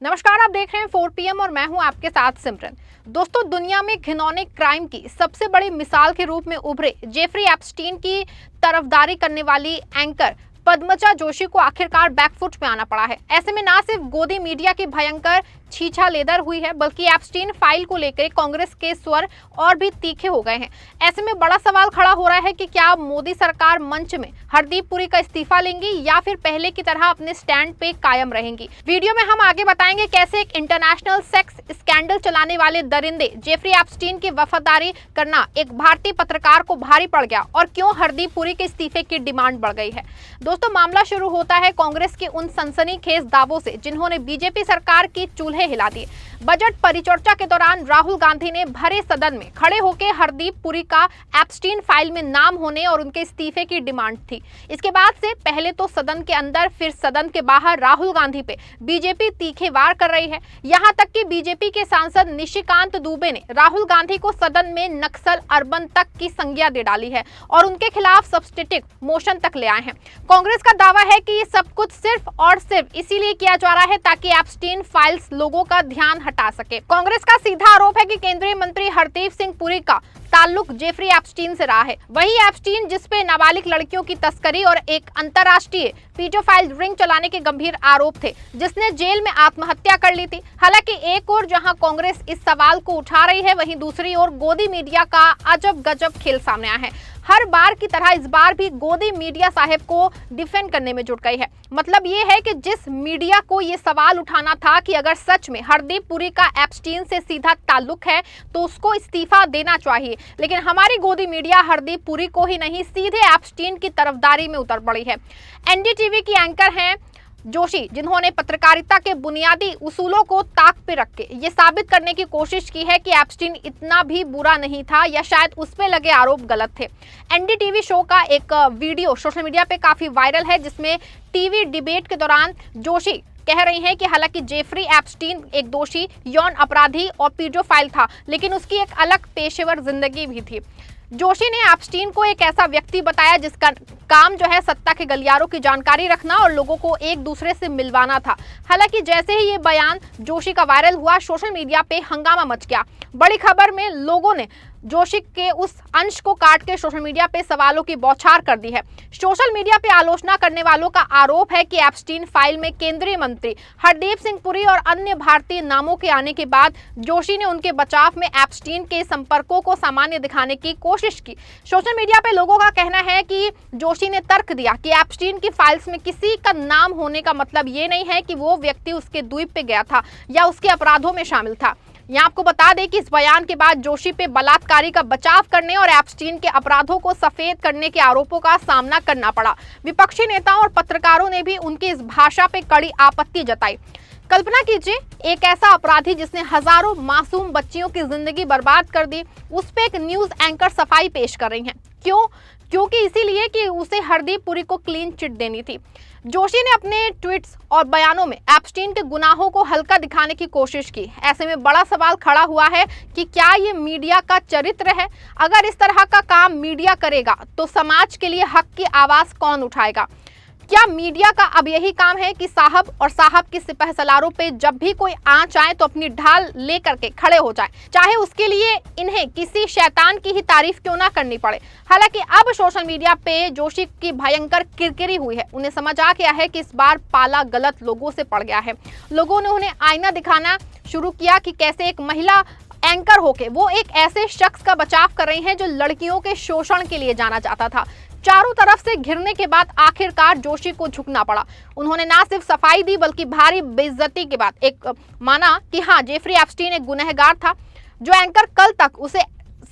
नमस्कार, आप देख रहे हैं 4 PM और मैं हूं आपके साथ सिमरन। दोस्तों, दुनिया में घिनौने क्राइम की सबसे बड़ी मिसाल के रूप में उभरे जेफरी एप्स्टीन की तरफदारी करने वाली एंकर पद्मजा जोशी को आखिरकार बैकफुट में आना पड़ा है। ऐसे में ना सिर्फ गोदी मीडिया की भयंकर छीछा लेदर हुई है, बल्कि एप्स्टीन फाइल को लेकर कांग्रेस के स्वर और भी तीखे हो गए हैं। ऐसे में बड़ा सवाल खड़ा हो रहा है कि क्या मोदी सरकार मंच में हरदीप पुरी का इस्तीफा लेंगी या फिर पहले की तरह अपने स्टैंड पे कायम रहेंगी। वीडियो में हम आगे बताएंगे कैसे एक इंटरनेशनल सेक्स स्कैंडल चलाने वाले दरिंदे जेफरी एप्स्टीन की वफादारी करना एक भारतीय पत्रकार को भारी पड़ गया और क्यों हरदीप पुरी के इस्तीफे की डिमांड बढ़ गई है। दोस्तों, मामला शुरू होता है कांग्रेस के उन सनसनीखेज दावों से जिन्होंने बीजेपी सरकार की चूल्हे हिला दिए। बजट परिचर्चा के दौरान राहुल गांधी ने भरे सदन में खड़े होकर हरदीप पुरी का एप्स्टीन फाइल में नाम होने और उनके इस्तीफे की डिमांड थी। इसके बाद से पहले तो सदन के अंदर फिर सदन के बाहर राहुल गांधी पे बीजेपी तीखे वार कर रही है। यहां तक कि बीजेपी के सांसद निशिकांत दुबे ने राहुल गांधी को सदन में नक्सल अर्बन तक की संज्ञा दे डाली है और उनके खिलाफ सब्स्टिट्यूट मोशन तक ले आए हैं। कांग्रेस का दावा है कि ये सब कुछ सिर्फ और सिर्फ इसीलिए किया जा रहा है ताकि एप्स्टीन फाइल्स लोगों का ध्यान हटा सके। कांग्रेस का सीधा आरोप है कि केंद्रीय मंत्री हरदीप सिंह पुरी का ताल्लुक जेफरी एप्स्टीन से रहा है। वही एप्स्टीन जिसपे नाबालिग लड़कियों की तस्करी और एक अंतर्राष्ट्रीय पीडोफाइल रिंग चलाने के गंभीर आरोप थे, जिसने जेल में आत्महत्या कर ली थी। हालांकि एक ओर जहां कांग्रेस इस सवाल को उठा रही है, वहीं दूसरी ओर गोदी मीडिया का अजब गजब खेल सामने आया है। हर बार की तरह इस बार भी गोदी मीडिया साहब को डिफेंड करने में जुट गई है। मतलब ये है कि जिस मीडिया को ये सवाल उठाना था कि अगर सच में हरदीप पुरी का एप्स्टीन से सीधा ताल्लुक है तो उसको इस्तीफा देना चाहिए, लेकिन हमारी गोदी मीडिया हरदीप पुरी को ही नहीं सीधे एप्स्टीन की तरफदारी में उतर पड़ी है। एनडीटीवी की एंकर हैं जोशी, जिन्होंने पत्रकारिता के बुनियादी उसूलों को ताक पे रख के ये साबित करने की कोशिश की है कि एप्स्टीन इतना भी बुरा नहीं था या शायद उस पे लगे आरोप गलत थे। एनडीटीवी शो का एक वीडियो सोशल मीडिया पे काफी वायरल है, जिसमें टीवी डिबेट के दौरान जोशी कह रही हैं कि हालांकि जेफरी एप्स्टीन एक दोषी यौन अपराधी और पीडोफाइल था, लेकिन उसकी एक अलग पेशेवर जिंदगी भी थी। जोशी ने एप्स्टीन को एक ऐसा व्यक्ति बताया जिसका काम जो है सत्ता के गलियारों की जानकारी रखना और लोगों को एक दूसरे से मिलवाना था। हालांकि जैसे ही ये बयान जोशी का वायरल हुआ, सोशल मीडिया पे हंगामा मच गया। बड़ी खबर में लोगों ने जोशी के उस अंश को काट के सोशल मीडिया पे सवालों की बौछार कर दी है। सोशल मीडिया पे आलोचना करने वालों का आरोप है कि एप्स्टीन फाइल में केंद्रीय मंत्री हरदीप सिंह पुरी और अन्य भारतीय नामों के आने के बाद जोशी ने उनके बचाव में एप्स्टीन के संपर्कों को सामान्य दिखाने की कोशिश की। सोशल मीडिया पे लोगों का कहना है कि जोशी ने तर्क दिया कि एप्स्टीन की फाइल्स में किसी का नाम होने का मतलब ये नहीं है कि वो व्यक्ति उसके द्वीप पे गया था या उसके अपराधों में शामिल था। यहाँ आपको बता दें कि इस बयान के बाद जोशी पे बलात्कारी का बचाव करने और एप्स्टीन के अपराधों को सफेद करने के आरोपों का सामना करना पड़ा। विपक्षी नेताओं और पत्रकारों ने भी उनकी इस भाषा पे कड़ी आपत्ति जताई। कल्पना कीजिए, एक ऐसा अपराधी जिसने हजारों मासूम बच्चियों की जिंदगी बर्बाद कर दी, उस पे एक न्यूज एंकर सफाई पेश कर रही हैं। क्यों? क्योंकि इसीलिए कि उसे हरदीप पुरी को क्लीन चिट देनी थी। जोशी ने अपने ट्वीट्स और बयानों में एप्स्टीन के गुनाहों को हल्का दिखाने की कोशिश की। ऐसे में बड़ा सवाल खड़ा हुआ है कि क्या ये मीडिया का चरित्र है? अगर इस तरह का काम मीडिया करेगा तो समाज के लिए हक की आवाज कौन उठाएगा? क्या मीडिया का अब यही काम है कि साहब और साहब की सिपह सलारों पे जब भी कोई आंच आए तो अपनी ढाल लेकर के खड़े हो जाए, चाहे उसके लिए इन्हें किसी शैतान की ही तारीफ क्यों ना करनी पड़े? हालांकि अब सोशल मीडिया पे जोशी की भयंकर किरकिरी हुई है। उन्हें समझ आ गया है कि इस बार पाला गलत लोगों से पड़ गया है। लोगों ने उन्हें आईना दिखाना शुरू किया कि कैसे एक महिला एंकर होके वो एक ऐसे शख्स का बचाव कर रही हैं जो लड़कियों के शोषण के लिए जाना जाता था। चारों तरफ से घिरने के बाद आखिरकार जोशी को झुकना पड़ा। उन्होंने ना सिर्फ सफाई दी बल्कि भारी बेइज्जती के बाद एक माना कि हाँ, जेफरी एप्स्टीन एक गुनहगार था। जो एंकर कल तक उसे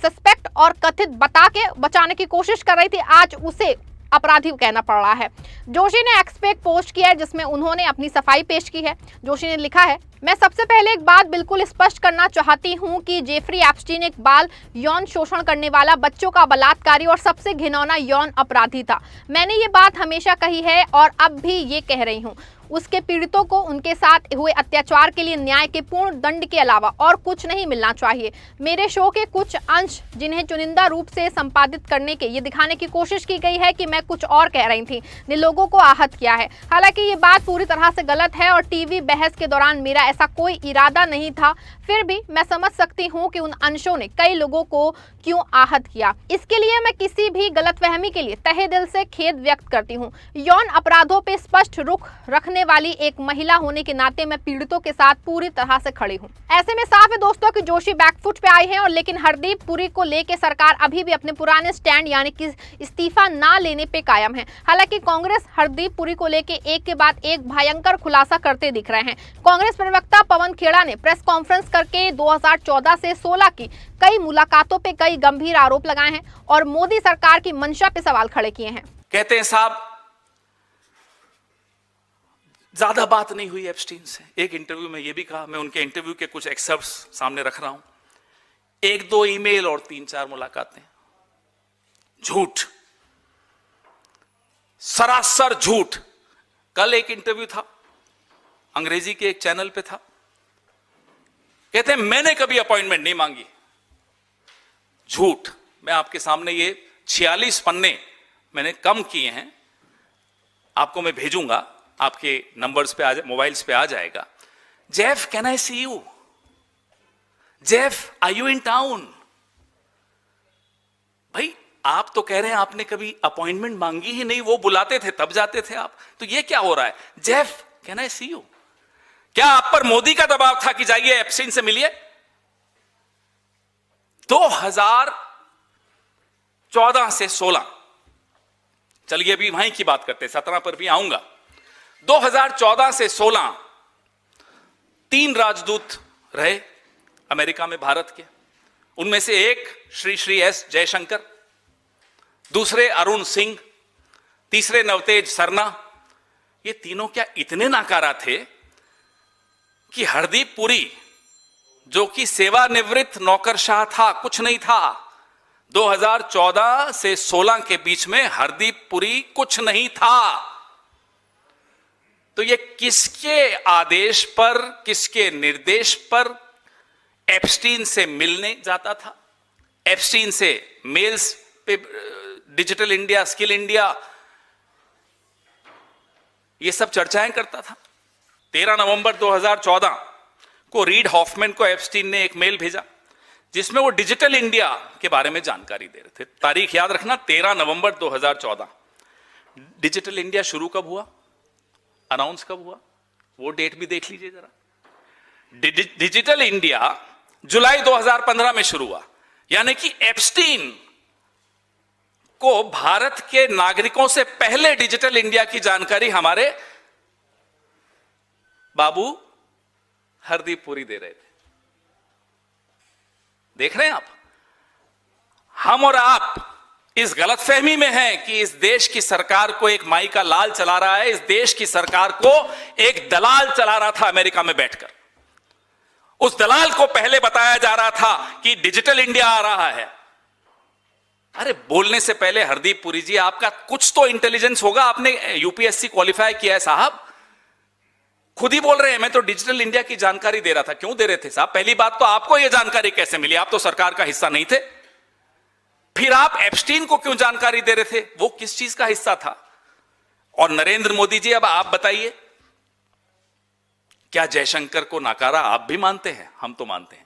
सस्पेक्ट और कथित बता के बचाने की कोशिश कर रही थी, आज उसे अपराधी कहना पड़ रहा है। जोशी ने एक्स पे एक पोस्ट किया है जिसमें उन्होंने अपनी सफाई पेश की है। जोशी ने लिखा है, मैं सबसे पहले एक बात बिल्कुल स्पष्ट करना चाहती हूं कि जेफरी एप्स्टीन एक बाल यौन शोषण करने वाला, बच्चों का बलात्कारी और सबसे घिनौना यौन अपराधी था। मैंने ये बात हमेशा कही है और अब भी ये कह रही हूं। उसके पीड़ितों को उनके साथ हुए अत्याचार के लिए न्याय के पूर्ण दंड के अलावा और कुछ नहीं मिलना चाहिए। मेरे शो के कुछ अंश जिन्हें चुनिंदा रूप से संपादित करने के ये दिखाने की कोशिश की गई है कि मैं कुछ और कह रही थी, ने लोगों को आहत किया है। हालांकि ये बात पूरी तरह से गलत है और टीवी बहस के दौरान मेरा ऐसा कोई इरादा नहीं था, फिर भी मैं समझ सकती हूँ कि उन अंशों ने कई लोगों को क्यों आहत किया। इसके लिए मैं किसी भी गलतफहमी के लिए तहे दिल से खेद व्यक्त करती हूँ। यौन अपराधों पे स्पष्ट रुख रखने वाली एक महिला होने के नाते मैं पीड़ितों के साथ पूरी तरह से खड़ी हूँ। ऐसे में साफ है दोस्तों कि जोशी बैकफुट पे आए हैं, और लेकिन हरदीप पुरी को लेकर सरकार अभी भी अपने पुराने स्टैंड यानी कि इस्तीफा ना लेने पे कायम है। हालांकि कांग्रेस हरदीप पुरी को लेकर एक के बाद एक भयंकर खुलासा करते दिख रहे हैं। कांग्रेस प्रवक्ता पवन खेड़ा ने प्रेस कॉन्फ्रेंस करके 2014 से 16 की कई मुलाकातों पे कई गंभीर आरोप लगाए हैं और मोदी सरकार की मंशा पे सवाल खड़े किए हैं। कहते हैं साहब ज्यादा बात नहीं हुई एप्स्टीन से। एक इंटरव्यू में यह भी कहा, मैं उनके इंटरव्यू के कुछ एक्सर्प्ट्स सामने रख रहा हूं, 1-2 ईमेल और 3-4 मुलाकातें। झूठ, सरासर झूठ। कल एक इंटरव्यू था, अंग्रेजी के एक चैनल पे था, कहते हैं मैंने कभी अपॉइंटमेंट नहीं मांगी। झूठ। मैं आपके सामने ये 46 पन्ने मैंने कम किए हैं, आपको मैं भेजूंगा, आपके नंबर्स पे मोबाइल्स पे आ जाएगा। Jeff, can I see you? Jeff, are you in town? भाई आप तो कह रहे हैं आपने कभी अपॉइंटमेंट मांगी ही नहीं, वो बुलाते थे तब जाते थे आप, तो ये क्या हो रहा है? Jeff, can I see you? क्या आप पर मोदी का दबाव था कि जाइए एप्स्टीन से मिलिए? 2014 से 16, चलिए अभी वहीं की बात करते हैं, 17 पर भी आऊंगा। 2014 से 16 3 राजदूत रहे अमेरिका में भारत के। उनमें से एक श्री एस जयशंकर, दूसरे अरुण सिंह, तीसरे नवतेज सरना। ये तीनों क्या इतने नाकारा थे कि हरदीप पुरी, जो कि सेवानिवृत्त नौकरशाह था, कुछ नहीं था, 2014 से 16 के बीच में हरदीप पुरी कुछ नहीं था। तो ये किसके आदेश पर, किसके निर्देश पर एप्स्टीन से मिलने जाता था? एप्स्टीन से मेल्स पे डिजिटल इंडिया, स्किल इंडिया, ये सब चर्चाएं करता था। 13 नवंबर 2014 को रीड हॉफमैन को एप्स्टीन ने एक मेल भेजा जिसमें वो डिजिटल इंडिया के बारे में जानकारी दे रहे थे। तारीख याद रखना, 13 नवंबर 2014। डिजिटल इंडिया शुरू कब हुआ, अनाउंस कब हुआ, वो डेट भी देख लीजिए जरा। डिजिटल इंडिया जुलाई 2015 में शुरू हुआ, यानी कि एप्स्टीन को भारत के नागरिकों से पहले डिजिटल इंडिया की जानकारी हमारे बाबू हरदीप पुरी दे रहे थे। देख रहे हैं आप, हम और आप इस गलतफहमी में हैं कि इस देश की सरकार को एक माई का लाल चला रहा है। इस देश की सरकार को एक दलाल चला रहा था अमेरिका में बैठकर। उस दलाल को पहले बताया जा रहा था कि डिजिटल इंडिया आ रहा है। अरे बोलने से पहले हरदीप पुरी जी, आपका कुछ तो इंटेलिजेंस होगा, आपने यूपीएससी क्वालिफाई किया है साहब। खुद ही बोल रहे हैं मैं तो डिजिटल इंडिया की जानकारी दे रहा था। क्यों दे रहे थे साहब? पहली बात तो आपको यह जानकारी कैसे मिली? आप तो सरकार का हिस्सा नहीं थे। फिर आप एप्स्टीन को क्यों जानकारी दे रहे थे? वो किस चीज का हिस्सा था? और नरेंद्र मोदी जी, अब आप बताइए, क्या जयशंकर को नकारा आप भी मानते हैं? हम तो मानते हैं।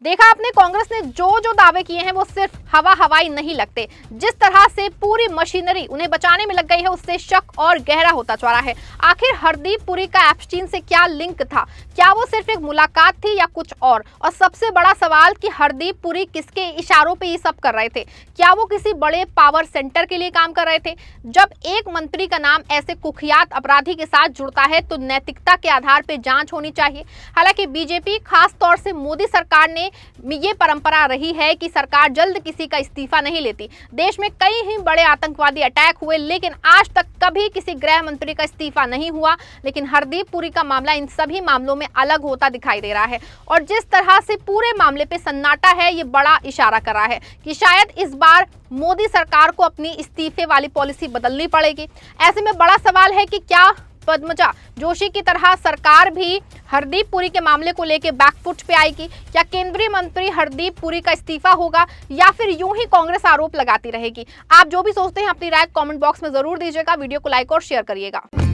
देखा आपने, कांग्रेस ने जो दावे किए हैं वो सिर्फ हवाई नहीं लगते। जिस तरह से पूरी मशीनरी उन्हें बचाने में लग गई है, उससे शक और गहरा होता जा रहा है। आखिर हरदीप पुरी का एप्स्टीन से क्या लिंक था? क्या वो सिर्फ एक मुलाकात थी या कुछ और सबसे बड़ा सवाल कि हरदीप पुरी किसके इशारों पे ये सब कर रहे थे? क्या वो किसी बड़े पावर सेंटर के लिए काम कर रहे थे? जब एक मंत्री का नाम ऐसे कुख्यात अपराधी के साथ जुड़ता है तो नैतिकता के आधार पर जांच होनी चाहिए। हालांकि बीजेपी, खास तौर से मोदी सरकार ने ये परंपरा रही है कि सरकार जल्द किसी का इस्तीफा नहीं लेती। देश में कई ही बड़े आतंकवादी अटैक हुए, लेकिन आज तक कभी किसी गृह मंत्री का इस्तीफा नहीं हुआ। लेकिन हरदीप पुरी का मामला इन सभी मामलों में अलग होता दिखाई दे रहा है, और जिस तरह से पूरे मामले पे सन्नाटा है, ये बड़ा इशारा कर रहा है कि शायद इस बार मोदी सरकार को अपनी इस्तीफे वाली पॉलिसी बदलनी पड़ेगी। ऐसे में बड़ा सवाल है कि क्या पद्मजा जोशी की तरह सरकार भी हरदीप पुरी के मामले को लेकर बैकफुट पे आएगी? क्या केंद्रीय मंत्री हरदीप पुरी का इस्तीफा होगा, या फिर यूं ही कांग्रेस आरोप लगाती रहेगी? आप जो भी सोचते हैं अपनी राय कमेंट बॉक्स में जरूर दीजिएगा। वीडियो को लाइक और शेयर करिएगा।